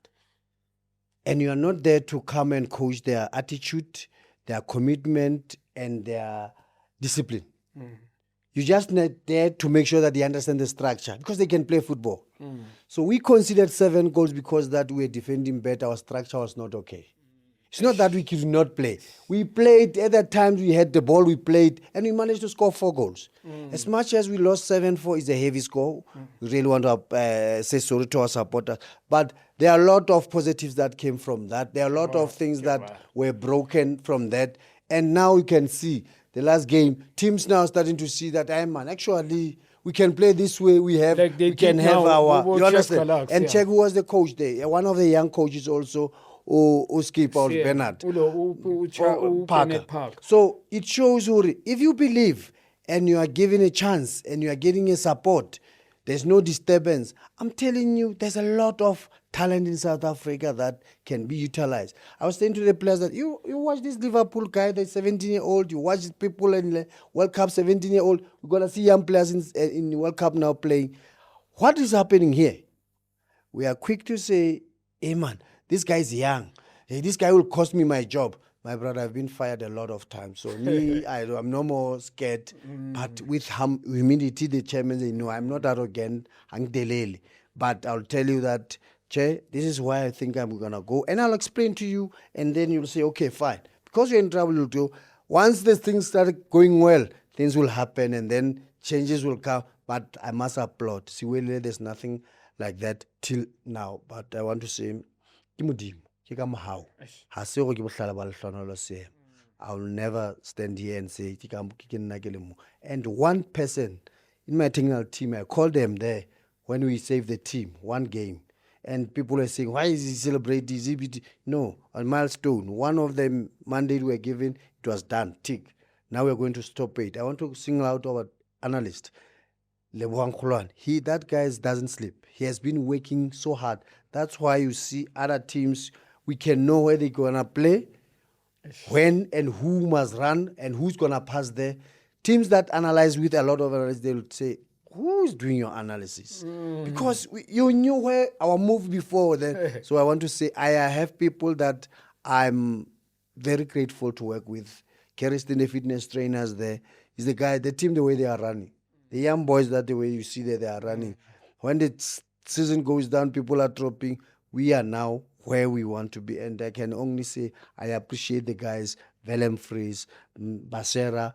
And you are not there to come and coach their attitude, their commitment, and their discipline. You're just there to make sure that they understand the structure because they can play football. So we considered 7 goals because that we were defending better. Our structure was not okay. It's not that we could not play. We played at that time. We had the ball. We played, and we managed to score 4 goals. As much as we lost 7-4, it's a heavy score. We really want to say sorry to our supporters, but there are a lot of positives that came from that. There are a lot of things that were broken from that, and now we can see the last game. Teams now starting to see that, hey man, actually we can play this way. We can have our. You understand? And check who was the coach there. One of the young coaches also. Skip or Bernard Parker. So it shows if you believe and you are given a chance and you are getting a support, there's no disturbance. I'm telling you, there's a lot of talent in South Africa that can be utilized. I was saying to the players that you watch this Liverpool guy that's 17-year-old, you watch people in the World Cup 17-year-old, we're going to see young players in the World Cup now playing. What is happening here? We are quick to say, hey man, this guy's young. Hey, this guy will cost me my job. My brother, I've been fired a lot of times. So me, I'm no more scared. But with humility, the chairman said, no, I'm not arrogant. But I'll tell you that, Che, this is why I think I'm going to go. And I'll explain to you. And then you'll say, okay, fine. Because you're in trouble, you'll do. Once the things start going well, things will happen. And then changes will come. But I must applaud. See, there's nothing like that till now. But I want to say, I'll never stand here and say, and one person in my technical team, I called them there when we saved the team, one game. And people are saying, why is he celebrating? No, a milestone. One of the mandate we were given, it was done, tick. Now we're going to stop it. I want to single out our analyst, that guy doesn't sleep. He has been working so hard. That's why you see other teams, we can know where they're going to play, when and who must run, and who's going to pass there. Teams that analyze with a lot of analysis, they will say, who's doing your analysis? Because you knew where our move before then. So I want to say, I have people that I'm very grateful to work with. Keristin, the fitness trainers there, is the guy, the team, the way they are running. The young boys, that the way you see that they are running. When the season goes down, people are dropping. We are now where we want to be. And I can only say I appreciate the guys, Willem Fries, Basera,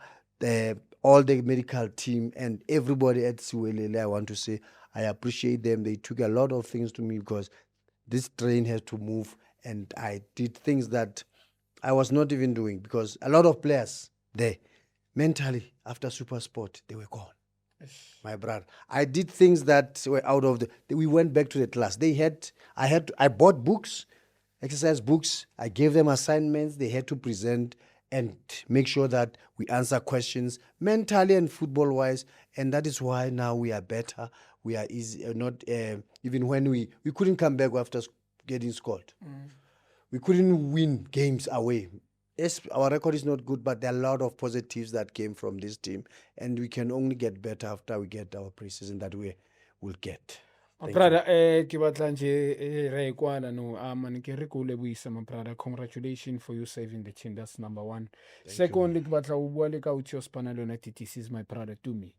all the medical team, and everybody at Siwelele. I want to say I appreciate them. They took a lot of things to me because this train has to move. And I did things that I was not even doing because a lot of players there, mentally, after Super Sport, they were gone. My brother, I did things that were out of we went back to the class. I bought books, exercise books. I gave them assignments. They had to present and make sure that we answer questions mentally and football wise. And that is why now we are better. We are easy, not even when we couldn't come back after getting scored. We couldn't win games away. Yes, our record is not good, but there are a lot of positives that came from this team, and we can only get better after we get our preseason that we will get. Brother, ke batla nje re kwana no man ke re ko lebohisa my brother. Congratulations for you saving the team. That's number one. Secondly, ke batla o bua le ka uthi Spinal United. This is my brother to me.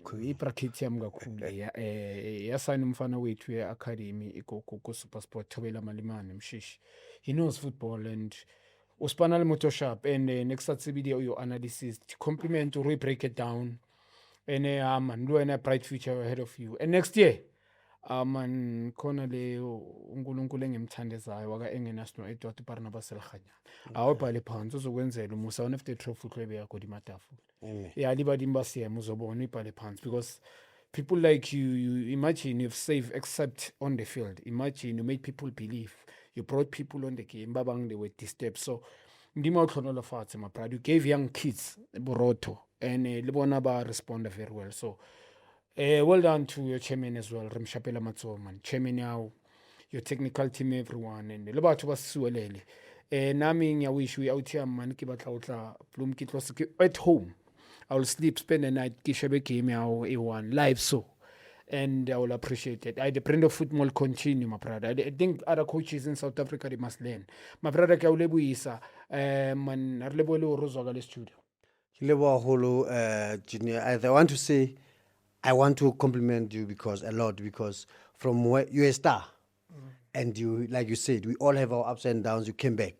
Okay, ibracket yami kakhulu ya sign umfana wethu academy ko Super Sport Thobela Malimane Mshishi. He knows football and Uspanal motor sharp and next video your analysis compliment or break it down and man do a bright future ahead of you. And next year man khona le uNkulunkulu engimthandazayo waka engenasto eDoto Barnabas Selkhanya awubhale phansi uzokwenzela umusa one of the trophy club yakho dimatafula. Yeah, libadi mbasiyema uzobona ibhale phansi because people like you imagine you've saved except on the field. Imagine you make people believe You brought people on the game, babang they were disturbed. So ndimo tlhonola fatshe, my brother. You gave young kids boroto, and le bona ba respond very well. So well done to your chairman as well, Remshapela Matso, man. Chairman now, your technical team, everyone, and le batho ba suelele. Nami I wish we out here man ke batla o tla Bloem ke tlo at home. I will sleep, spend the night, ke shebe game ya A1 live so. And I will appreciate it. The brand of football continue, my brother. I think other coaches in South Africa they must learn. My brother ke a o lebohisa. Man re lebohile hore o tswa ka le studio. Ke leboha haholo, Junior. I want to say, I want to compliment you because a lot, because from where you're a star, and you, like you said, we all have our ups and downs. You came back,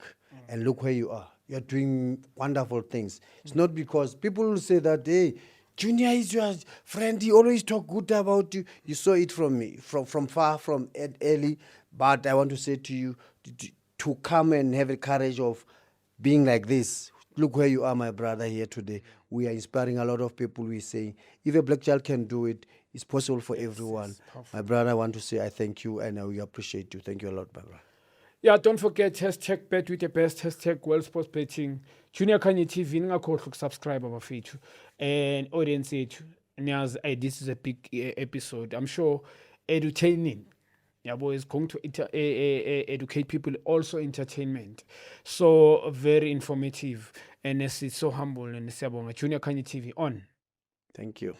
and look where you are. You're doing wonderful things. It's not because people will say that, hey, Junior is your friend. He always talk good about you. You saw it from me, from far, from early. But I want to say to you, to come and have the courage of being like this. Look where you are, my brother, here today. We are inspiring a lot of people. We say, if a black child can do it, it's possible for everyone. My brother, I want to say I thank you and we appreciate you. Thank you a lot, my brother. Yeah, don't forget hashtag bet with the best, hashtag World Sports Betting. Junior Kanye TV, ningakhohlwa subscribe abafethu and audience yethu. Nyazi, this is a big episode. I'm sure entertaining. Yabo is going to educate people, also entertainment. So very informative and it's so humble and siyabonga. Junior Kanye TV on. Thank you.